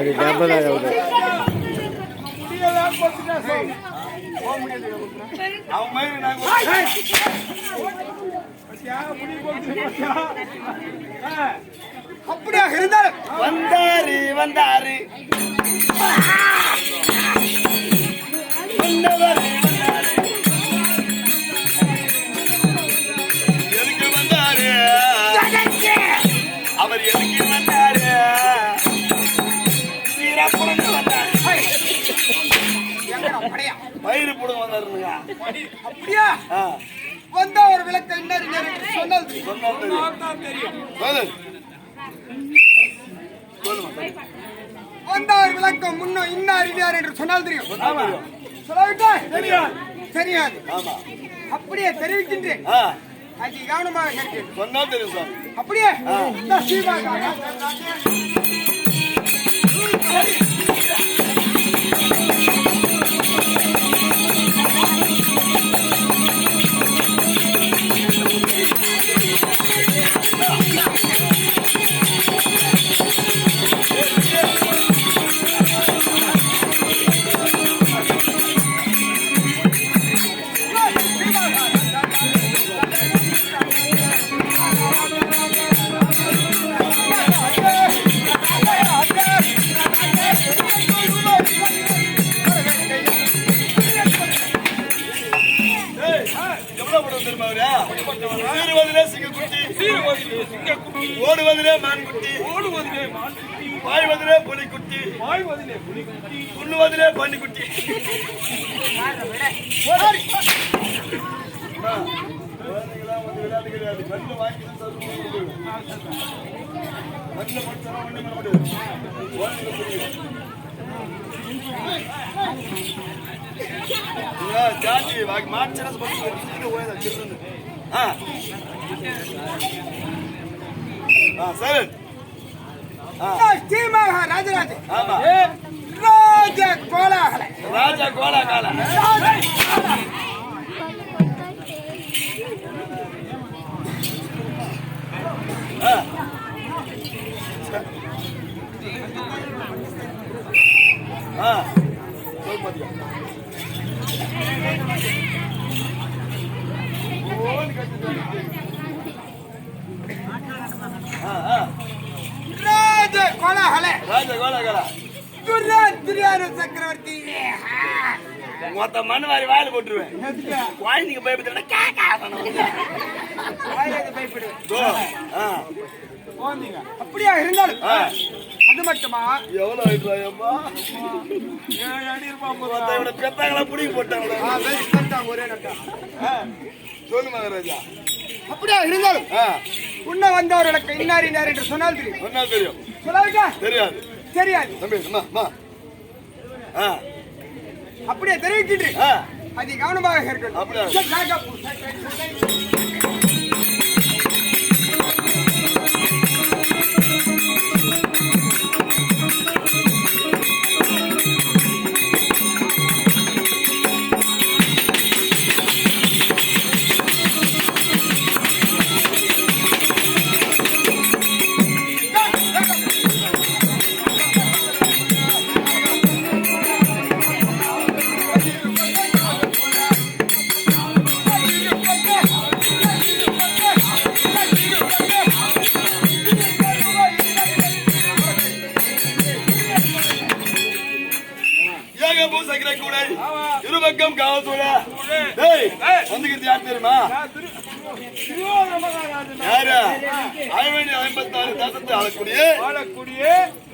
அது டபுள் ஆகுது. அப்படியாக இருந்தால் வந்தாரு வந்தாரு எதுக்கு வந்தாரு அவர் எதுக்கு வந்தாரு சீரப்புடன் வந்தாரு பயிறு புடுங்க வந்தாருங்க. அப்படியா வந்த ஒரு விளக்க என்ன சொன்னது தெரியும் வந்த ஒரு விளக்கம் முன்னும் இன்னார் இன்னார் என்று சொன்னால் தெரியும். சொல்லாவிட்டால் தெரியாது. அப்படியே தெரிவிக்கின்றேன். அது கவனமாக கேட்கிறேன். சொன்னால் தெரியும் சார். அப்படியே ஓடுவதிலே மான்குட்டி பாய்வதிலே புலிக்குட்டி துண்ணுவதிலே பன்னிக்குட்டி. ஜாதி மாற்ற ராஜராஜ ராஜ கோலாகல ராஜ கோலாகால ராஜ கோலாகல ராஜ கோலாகால துரியாரு சக்கரவர்த்தி மொத்த மண் வாரி வாயில போட்டுருவேன். குழந்தைங்க பயப்படுறேன் அப்படியா இருந்தாலும் அது மட்டுமா எவ்வளவு ஆயிடுவாயம்மா? 7 அடி இருப்பாங்க. பெத்தாங்களா புடிங்கி போட்டாங்களா? ஒரே நட்டா சொல்லு மகாராஜா. அப்படியா இருந்தாலும் உன்ன வந்தவர்களுக்கு இன்னார் இன்னார் என்று சொன்னால் தெரியும். சொன்னால் தெரியும். சொல்லாவிட்டா தெரியாது. தெரியாது. தம்பி அப்படியே தெரிவிக்கின்றேன். அது கவனமாக இருக்கணும். அப்படியா இருபக்கம் காவல்துறை வந்துக்கிறது யார் தெரியுமா? யாரு 56 தேசத்தை ஆளக்கூடிய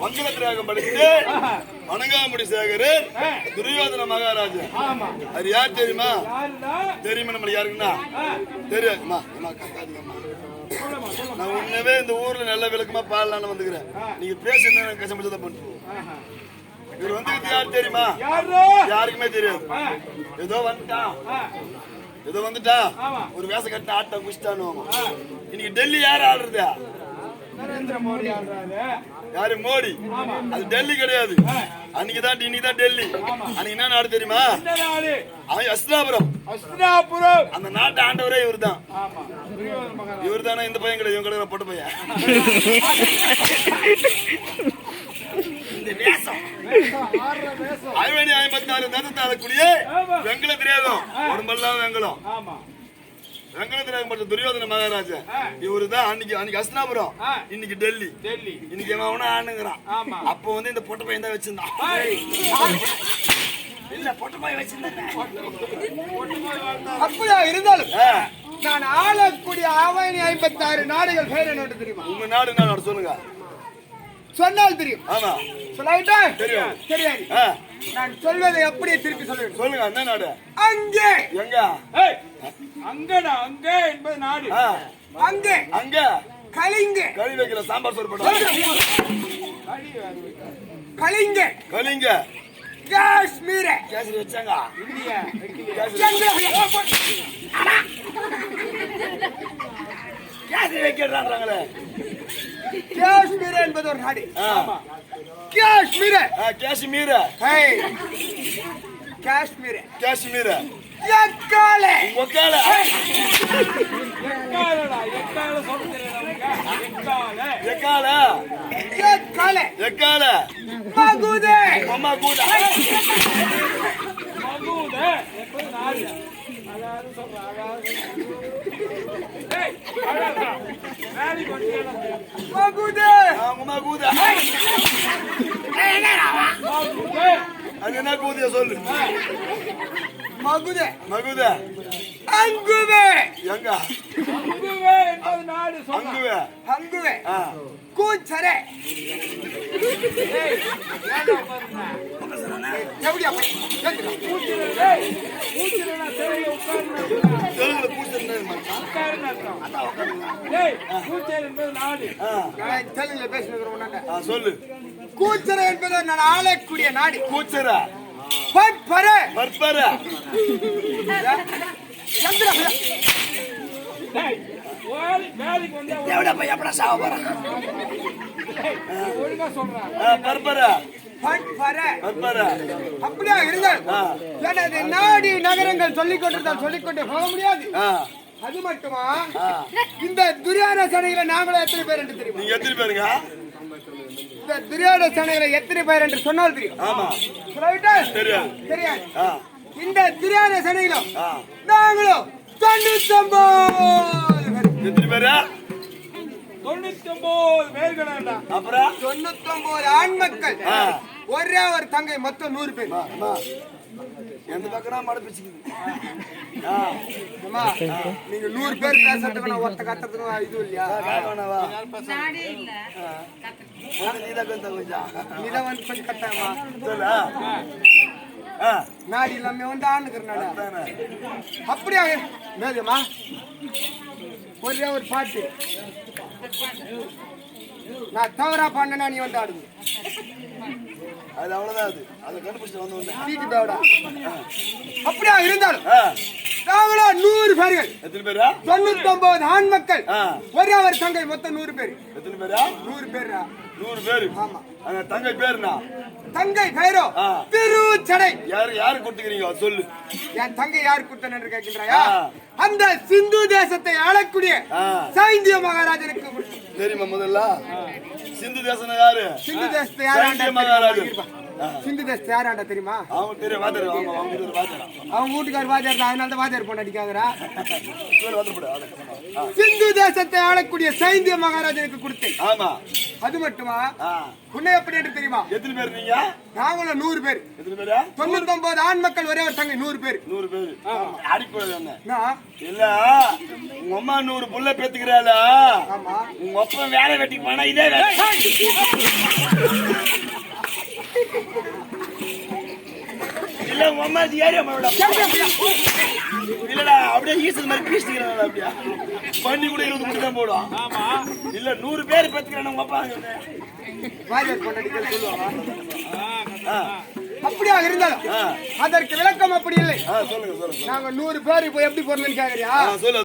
வங்கத்திராகம் படித்து வணங்காமுடி சேகரர் துரியோதன மகாராஜா. அது யார் தெரியுமா? தெரியுமா? நம்மளுக்கு யாருக்குன்னா தெரியாதுமா. நான் உண்மையே இந்த ஊர்ல நல்ல விளக்கமா பாடலான்னு வந்துக்கிறேன். நீங்க பேசுனா கஷ்டப்பட்டு பண்ணுவோம். இவர் வந்து யார் தெரியுமா? யாருக்குமே தெரியாது. ஏதோ வந்துட்டான் ஒரு வேச கட்டின ஆட்டம் குஷ்டானு. இன்னைக்கு டெல்லி யாரு ஆடுறது? நரேந்திர மோடி ஆடுறாரு. யாரு? மோடி. அது டெல்லி கிடையாது. இன்னைக்குதான் டெல்லி. அன்னைக்கு என்ன நாடு தெரியுமா? அஸ்தினாபுரம். அந்த நாட்டு ஆண்டவரே இவர் தான். இவர் தானே இந்த பையன் கிடையாது. இவங்க பொட்ட பையன். இந்த வேச 1000 தந்தத்தால கூடிய வெங்கல திரேகம் உடம்பெல்லாம் வெங்கலம் வெங்கல திரேகம் பட்ட துரியோதன மகாராஜா இவருதான் அன்னைக்கு அஸ்தினாபுரம் இன்னைக்கு டெல்லி இன்னைக்கு அவனா ஆணுங்கிறான் அப்போ வந்து இந்த பொட்டை பையன் தான் வச்சிருந்தான் இல்ல பொட்டை பையன் வச்சிருந்தேன் அப்படியா இருந்தாலும் நான் ஆளக்கூடிய ஆவாயினி 56 நாடுகள் பேர் என்ன தெரியுமா? உங்க நாடு சொல்லுங்க. சொன்னால் தெரியும். ஆமா சொல்லாவிட்டா தெரியும். தெரியாது. நான் சொல்வதை அப்படியே திருப்பி சொல்லுவேன். சொல்லுங்க. என்ன நாடு? அங்கே. எங்க? அங்கடா, அங்கே என்பது நாடு. அங்கே. அங்க கலிங்க. களி வைக்கல சாம்பார் சோறு போடுறாங்க. கலிங்க. கலிங்க. காஷ்மீர். கேசரி வச்சாங்க. இந்தியா. கேசரி வைக்கிறாங்களே. காஷ்மீர் என்பது ஒரு நாடு. காஷ்மீர். காஷ்மீர். காஷ்மீர். காஷ்மீர். எக்காலே. ஒக்கால. எக்கால சொல்றேன் நமக்கு. எக்கால. எக்காலே. எக்கால. மகுதே. மகுதே. மகுதே என்பது நாடு. அதாவது சொல்றாங்க. ஏய் அடடா. நாடி கொண்டியடா. மகுதே. மகுதே. மகுதே. அது என்ன கூதிய சொல்லு. மகுதே. மகுதே. அங்குவே. எங்க? அங்குவே என்பது நாடு. அங்குவே. அங்குவே. கூச்சரே. ஏய் ஏண்டா பண்ணா? எப்படியா? கூச்சரே. கூச்சரேனா சரி உட்கார்ந்து. தெலுங்குல கூச்சரே உட்கார்ந்து அர்த்தம். அதான் உட்கார்ந்து. ஏய் கூச்சரே என்பது நாடு. நான் தெலுங்குல பேசுறேன். சொல்லு. கூச்சரே என்பது நான் ஆளக்கூடிய நாடு. கூச்சரா. பற்பரே. பற்பரா. டேய் வேலைக்கு வந்தா எவட பைய எப்படா சாவ போறான்? ஒழுங்கா சொல்றான். பற்பரா. பற்பரே. பற்பரா. அப்படியா இருந்தால் எனது நாடி நகரங்கள் சொல்லிக்கொண்டே போக முடியாது. அது மட்டுமா இந்த துரியோதன சேனையில நாங்களும் எத்தனை பேர் என்று தெரியும்? நீங்க எத்தனை பேருங்க? இந்த துரியோதன சேனையில எத்தனை பேர் என்று சொன்னால் தெரியும். ஆமா சொல்லிவிட்டா தெரியாது. தெரியாது. இந்த துரியோதன சேனையிலும் நாங்களும் 99 எத்தனை பேரா? 99 பேர்களாண்டா. அப்புறம் 99 ஆண் மக்கள், ஒரே ஒரு தங்கை, மொத்தம் 100 பேர். எந்த பக்கம் மடப்பிச்சுக்குது. நீங்க 100 பேர் பேசுறதுக்கு நான் ஒருத்த கத்துறதுக்கு இது இல்லையா? நீதான் வந்து கொஞ்சம் கட்டாயமா நாடு இல்லாம வந்து ஆணுக்கிறனால அப்படியா? மேதுமா ஒரே ஒரு பாட்டு நான் தவறா பண்ணனா நீ வந்து ஆடுது. அது அவ்வளவுதான். அதை கண்டுபிடிச்சு வந்து சீட்டு தேவடா. அப்படியா இருந்தாலும் நாங்களா 100 பேர்கள். எத்தனை பேரா? 99 ஆண் மக்கள், ஒரே ஒரு தங்கை, மொத்தம் 100 பேர். எத்தனை பேரா? 100 பேரா? 100 பேரு. ஆமா. அந்த தங்கை பேருனா? தங்கை பெயரோ திருச்சடை. யாரு கொடுத்துக்கிறீங்க சொல்லு. என் தங்கை யாரு கொடுத்தன் என்று கேட்கின்றாயா? அந்த சிந்து தேசத்தை ஆளக்கூடிய சைந்திய மகாராஜனுக்கு தெரியுமா? முதல்ல சிந்து தேசம் யாரு? சிந்து தேசத்தை யாரு மகாராஜன். சிந்து தேசத்தை யாராண்டா தெரியுமா? அவங்க தெரியும். அவங்க வீட்டுக்கார் வாத்தியார் தான், அதனால தான் வாத்தியார் பொண்ணு அடிக்காதரா. வாத்தியார். சிந்து தேசத்தை ஆளக்கூடிய சைந்திய மகாராஜனுக்கு கொடுத்தேன். ஆமா. அது மட்டுமா உன்னை எப்படி என்று தெரியுமா? எத்தனை பேர் நீங்க? நாங்களும் 100 பேர். எத்தனை பேரா? 99 ஆண் மக்கள், ஒரே ஒரு தங்கை, 100 பேர். 100 பேர். அடிப்போது என்ன இல்ல? உங்க அம்மா 100 புள்ள பேத்துக்கிறாளா? ஆமா. உங்க அப்பா வேலை வெட்டிக்கு போனா இதே வேலை. இல்ல உங்க அம்மா ஏரியா இல்லடா அப்படியே ஈசல் மாதிரி பீசிக்கிறாங்க. அப்படியா பண்ணி கூட 20 மணி தான் போடும். ஆமா. இல்ல 100 பேர் பேத்துக்கிறாங்க உங்க அப்பா. வாத்தியார் பொண்ணு அடிக்க சொல்லுவாங்க. அப்படியா இருந்தாலும் அதற்கு விளக்கம் அப்படி இல்லை. சொல்லுங்க. நாங்க 100 பேர் இப்ப எப்படி போறதுன்னு கேக்குறியா? சொல்லு.